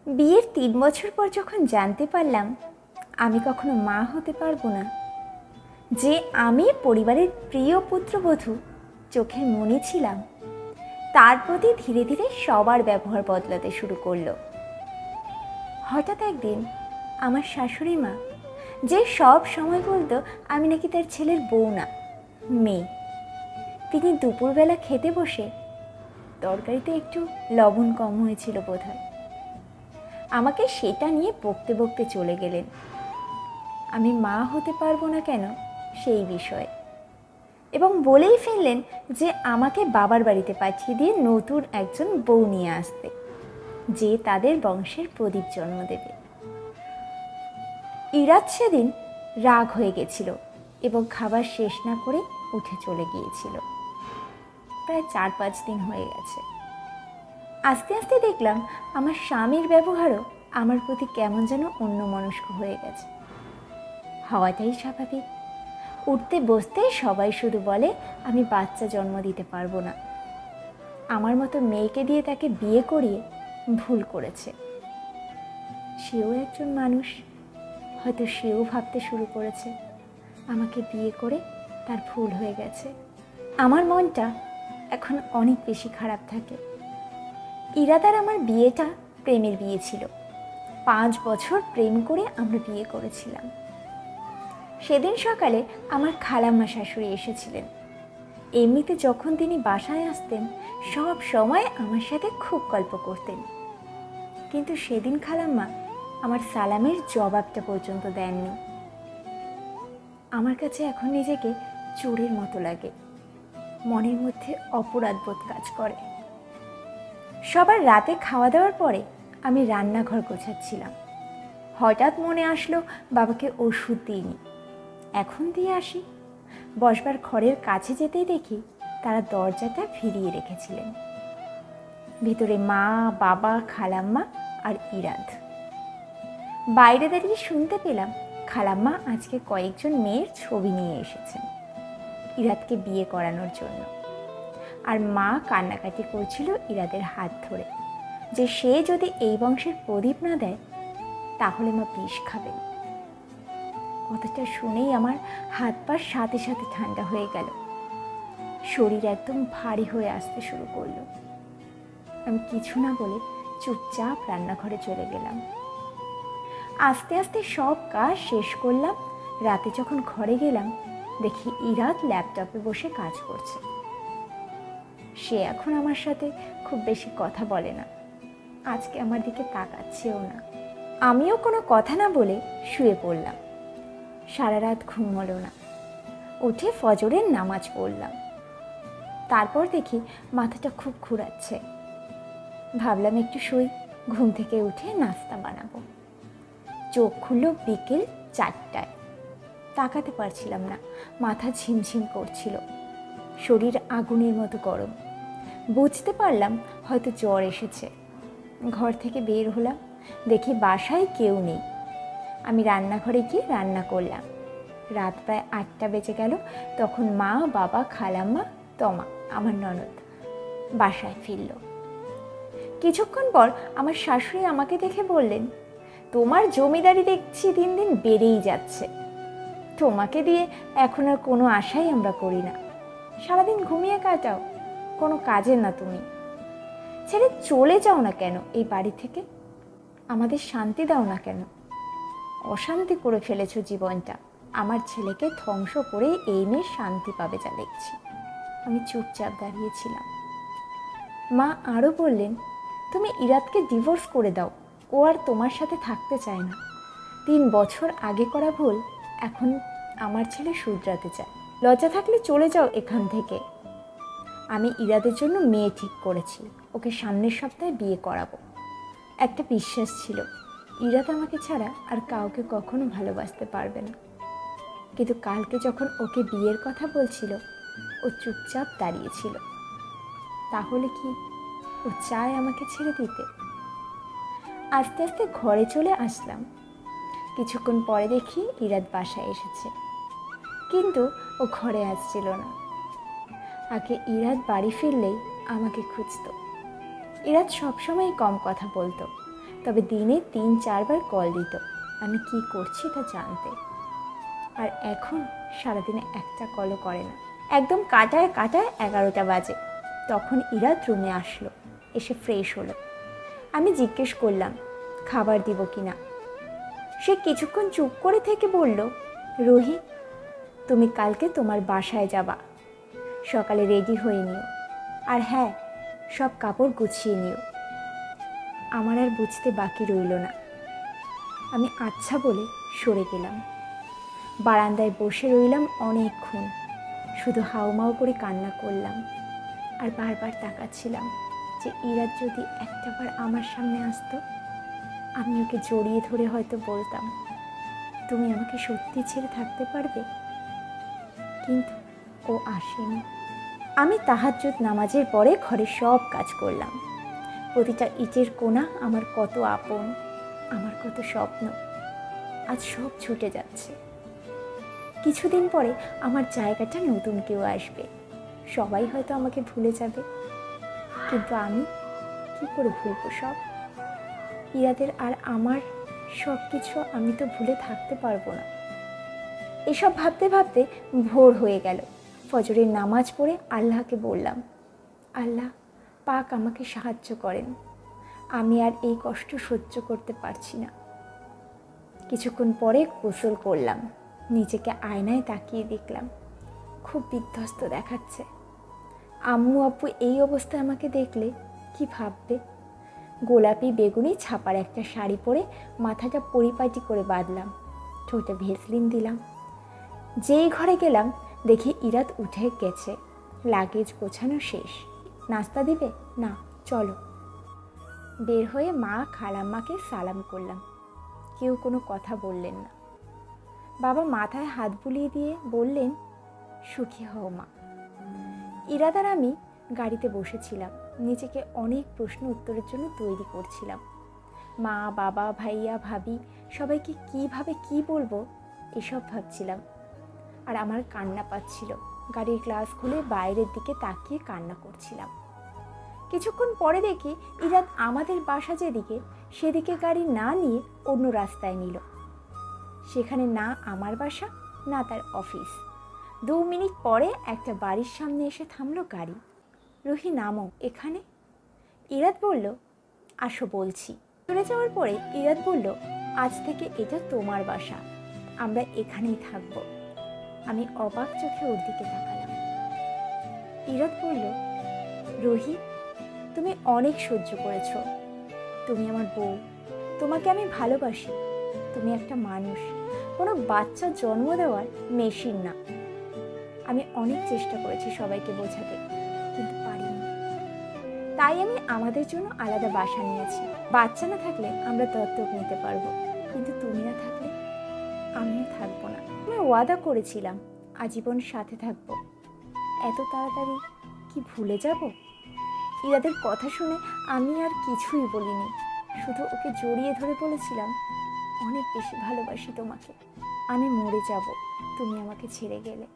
বিয়ের 3 বছর পর যখন জানতে পারলাম আমি কখনো মা হতে পারবো না, যে আমি পরিবারের প্রিয় পুত্রবধূ চোখের মনি ছিলাম, তার প্রতি ধীরে ধীরে সবার ব্যবহার বদলাতে শুরু করলো। হঠাৎ একদিন আমার শাশুড়ি মা, যে সব সময় বলতো আমি নাকি তার ছেলের বউ না মেয়ে, তিনি দুপুরবেলা খেতে বসে তরকারিতে একটু লবণ কম হয়েছিল বোধহয়, আমাকে সেটা নিয়ে বকতে বকতে চলে গেলেন আমি মা হতে পারবো না কেন সেই বিষয়ে, এবং বলেই ফেললেন যে আমাকে বাবার বাড়িতে পাঠিয়ে দিয়ে নতুন একজন বউ নিয়ে আসতে, যে তাদের বংশের প্রদীপ জন্ম দেবে। ইরাত সেদিন রাগ হয়ে গেছিল এবং খাবার শেষ না করে উঠে চলে গিয়েছিল। প্রায় 4-5 দিন হয়ে গেছে। আস্তে আস্তে দেখলাম আমার স্বামীর ব্যবহারও আমার প্রতি কেমন যেন অন্যমনস্ক হয়ে গেছে। হওয়াটাই স্বাভাবিক। উঠতে বসতে সবাই শুধু বলে আমি বাচ্চা জন্ম দিতে পারবো না। আমার মতো মেয়েকে দিয়ে তাকে বিয়ে করিয়ে ভুল করেছে। সেও একজন মানুষ, হয়তো সেও ভাবতে শুরু করেছে আমাকে বিয়ে করে তার ভুল হয়ে গেছে। আমার মনটা এখন অনেক বেশি খারাপ থাকে। ইরাদার আমার বিয়েটা প্রেমের বিয়ে ছিল। 5 বছর প্রেম করে আমরা বিয়ে করেছিলাম। সেদিন সকালে আমার খালাম্মা শাশুড়ি এসেছিলেন। এমনিতে যখন তিনি বাসায় আসতেন সব সময় আমার সাথে খুব গল্প করতেন, কিন্তু সেদিন খালাম্মা আমার সালামের জবাবটা পর্যন্ত দেননি। আমার কাছে এখন নিজেকে চোরের মতো লাগে। মনের মধ্যে অপরাধ বোধ কাজ করে। সবার রাতে খাওয়া দাওয়ার পরে আমি রান্নাঘর গোছাচ্ছিলাম। হঠাৎ মনে আসলো বাবাকে ওষুধ দিইনি, এখন দিয়ে আসি। বসবার ঘরের কাছে যেতেই দেখি তারা দরজাটা ভিড়িয়ে রেখেছিলেন। ভিতরে মা, বাবা, খালাম্মা আর ইরাদ। বাইরে দাঁড়িয়ে শুনতে পেলাম খালাম্মা আজকে কয়েকজন মেয়ের ছবি নিয়ে এসেছেন ইরাদকে বিয়ে করানোর জন্য। আর মা কান্নাকাটি করছিল ইরাদের হাত ধরে, যে সে যদি এই বংশের প্রদীপ না দেয় তাহলে মা বিষ খাবেন। কথাটা শুনেই আমার হাত পা সাথে সাথে ঠান্ডা হয়ে গেল। শরীর একদম ভারী হয়ে আসতে শুরু করলো। আমি কিছু না বলে চুপচাপ রান্নাঘরে চলে গেলাম। আস্তে আস্তে সব কাজ শেষ করলাম। রাতে যখন ঘরে গেলাম দেখি ইরাদ ল্যাপটপে বসে কাজ করছে। সে এখন আমার সাথে খুব বেশি কথা বলে না, আজকে আমার দিকে তাকাচ্ছেও না। আমিও কোনো কথা না বলে শুয়ে পড়লাম। সারা রাত ঘুম হলো না। উঠে ফজরের নামাজ পড়লাম। তারপর দেখি মাথাটা খুব ঘুরাচ্ছে। ভাবলাম একটু শুই, ঘুম থেকে উঠে নাস্তা বানাবো। চোখ খুললো বিকেল 4টায়। তাকাতে পারছিলাম না, মাথা ঝিমঝিম করছিল, শরীর আগুনের মতো গরম। বুঝতে পারলাম হয়তো জ্বর এসেছে। ঘর থেকে বের হলাম, দেখি বাসায় কেউ নেই। আমি রান্নাঘরে গিয়ে রান্না করলাম। রাত প্রায় 8টা বেজে গেল। তখন মা, বাবা, খালাম্মা, তমা আমার ননদ বাসায় ফিরল। কিছুক্ষণ পর আমার শাশুড়ি আমাকে দেখে বললেন, তোমার জমিদারি দেখছি দিন দিন বেড়েই যাচ্ছে। তোমাকে দিয়ে এখন আর কোনো আশাই আমরা করি না। সারাদিন ঘুমিয়ে কাটাও, কোনো কাজের না তুমি। ছেড়ে চলে যাও না কেন এই বাড়ি থেকে? আমাদের শান্তি দাও না কেন? অশান্তি করে ফেলেছো জীবনটা। আমার ছেলেকে ধ্বংস করে এই মেয়ে শান্তি পাবে যা দেখছি। আমি চুপচাপ দাঁড়িয়েছিলাম। মা আরও বললেন, তুমি ইরাদকে ডিভোর্স করে দাও, ও আর তোমার সাথে থাকতে চায় না। 3 বছর আগে করা ভুল এখন আমার ছেলে শুধরাতে চায়। লজ্জা থাকলে চলে যাও এখান থেকে। আমি ইরাদের জন্য মেয়ে ঠিক করেছি, ওকে সামনের সপ্তাহে বিয়ে করাবো। একটা বিশ্বাস ছিল ইরাদ আমাকে ছাড়া আর কাউকে কখনো ভালোবাসতে পারবে না। কিন্তু কালকে যখন ওকে বিয়ের কথা বলছিল ও চুপচাপ দাঁড়িয়েছিল। তাহলে কি ও চায় আমাকে ছেড়ে দিতে? আস্তে আস্তে ঘরে চলে আসলাম। কিছুক্ষণ পরে দেখি ইরাদ বাসায় এসেছে, কিন্তু ও ঘরে আসছিল না। আগে ইরাদ বাড়ি ফিরলেই আমাকে খুঁজতো। ইরাদ সবসময় কম কথা বলতো, তবে দিনে 3-4 বার কল দিত আমি কি করছি তা জানতে। আর এখন সারাদিনে একটা কলও করে না। একদম কাটায় কাটায় 11টা বাজে। তখন ইরাত রুমে আসলো, এসে ফ্রেশ হলো। আমি জিজ্ঞেস করলাম খাবার দিব কি না। সে কিছুক্ষণ চুপ করে থেকে বলল, রুহি, তুমি কালকে তোমার বাসায় যাবা, সকালে রেডি হয়ে নিও, আর হ্যাঁ, সব কাপড় গুছিয়ে নিও। আমার আর বুঝতে বাকি রইল না। আমি আচ্ছা বলে সরে গেলাম। বারান্দায় বসে রইলাম অনেকক্ষণ, শুধু হাউমাউ করে কান্না করলাম আর বারবার তাকাচ্ছিলাম যে ইরাত যদি একটাবার আমার সামনে আসতো, আমি ওকে জড়িয়ে ধরে হয়তো বলতাম, তুমি আমাকে সত্যি ছেড়ে থাকতে পারবে। কিন্তু ও আসেনি। আমি তাহাজ্জুদ নামাজের পরে ঘরে সব কাজ করলাম। প্রতিটা ইটের কোণা আমার কত আপন, আমার কত স্বপ্ন, আজ সব ছুটে যাচ্ছে। কিছুদিন পরে আমার জায়গাটা নতুন কেউ আসবে, সবাই হয়তো আমাকে ভুলে যাবে, কিন্তু আমি কি করে ভুলবো সব? ইরাদের আর আমার সব কিছু আমি তো ভুলে থাকতে পারবো না। এসব ভাবতে ভাবতে ভোর হয়ে গেল। ফজরের নামাজ পড়ে আল্লাহকে বললাম, আল্লাহ পাক আমাকে সাহায্য করেন, আমি আর এই কষ্ট সহ্য করতে পারছি না। কিছুক্ষণ পরে গোসল করলাম, নিজেকে আয়নায় তাকিয়ে দেখলাম খুব বিধ্বস্ত দেখাচ্ছে। আম্মু আব্বু এই অবস্থায় আমাকে দেখলে কি ভাববে? গোলাপি বেগুনি ছাপার একটা শাড়ি পরে মাথাটা পরিপাটি করে বাঁধলাম, ঠোঁটে ভেসলিন দিলাম। যেই ঘরে গেলাম দেখি ইরাত উঠে গেছে, লাগেজ গোছানো শেষ। নাস্তা দিবে? না, চলো। বের হয়ে মা খালাম্মাকে সালাম করলাম, কেউ কোনো কথা বললেন না। বাবা মাথায় হাত বুলিয়ে দিয়ে বললেন, সুখী হও মা। ইরাত আর আমি গাড়িতে বসেছিলাম, নিজেকে অনেক প্রশ্ন উত্তরের জন্য তৈরি করছিলাম। মা, বাবা, ভাইয়া, ভাবি সবাইকে কিভাবে কি বলবো এসব ভাবছিলাম। আর আমার কান্না পাচ্ছিল, গাড়ির গ্লাস খুলে বাইরের দিকে তাকিয়ে কান্না করছিলাম। কিছুক্ষণ পরে দেখি ইরাত আমাদের বাসা যেদিকে সেদিকে গাড়ি না নিয়ে অন্য রাস্তায় নিল। সেখানে না আমার বাসা না তার অফিস। 2 মিনিট পরে একটা বাড়ির সামনে এসে থামলো গাড়ি। রুহি, নামো এখানে। ইরাত বলল, আসো বলছি। চলে যাওয়ার পরে ইরাত বলল, আজ থেকে এটা তোমার বাসা, আমরা এখানেই থাকবো। আমি অবাক চোখে ওর দিকে তাকালাম। ইরাত বলল, রুহি, তুমি অনেক সহ্য করেছ, তুমি আমার বউ, তোমাকে আমি ভালোবাসি। তুমি একটা মানুষ, কোনো বাচ্চা জন্ম দেওয়ার মেশিন না। আমি অনেক চেষ্টা করেছি সবাইকে বোঝাতে, কিন্তু পারিনি। তাই আমি আমাদের জন্য আলাদা বাসা নিয়েছি। বাচ্চা না থাকলে আমরা দত্তক নিতে পারবো, কিন্তু তুমি না থাকলে আমিও থাকবো না। আমি ওয়াদা করেছিলাম আজীবন সাথে থাকবো, এত তাড়াতাড়ি কি ভুলে যাব? ইরাদের কথা শুনে আমি আর কিছুই বলিনি, শুধু ওকে জড়িয়ে ধরে বলেছিলাম, অনেক বেশি ভালোবাসি তোমাকে, আমি মরে যাব তুমি আমাকে ছেড়ে গেলে।